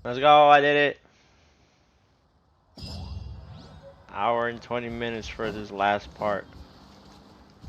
Let's go, I did it. hour and 20 minutes for this last part.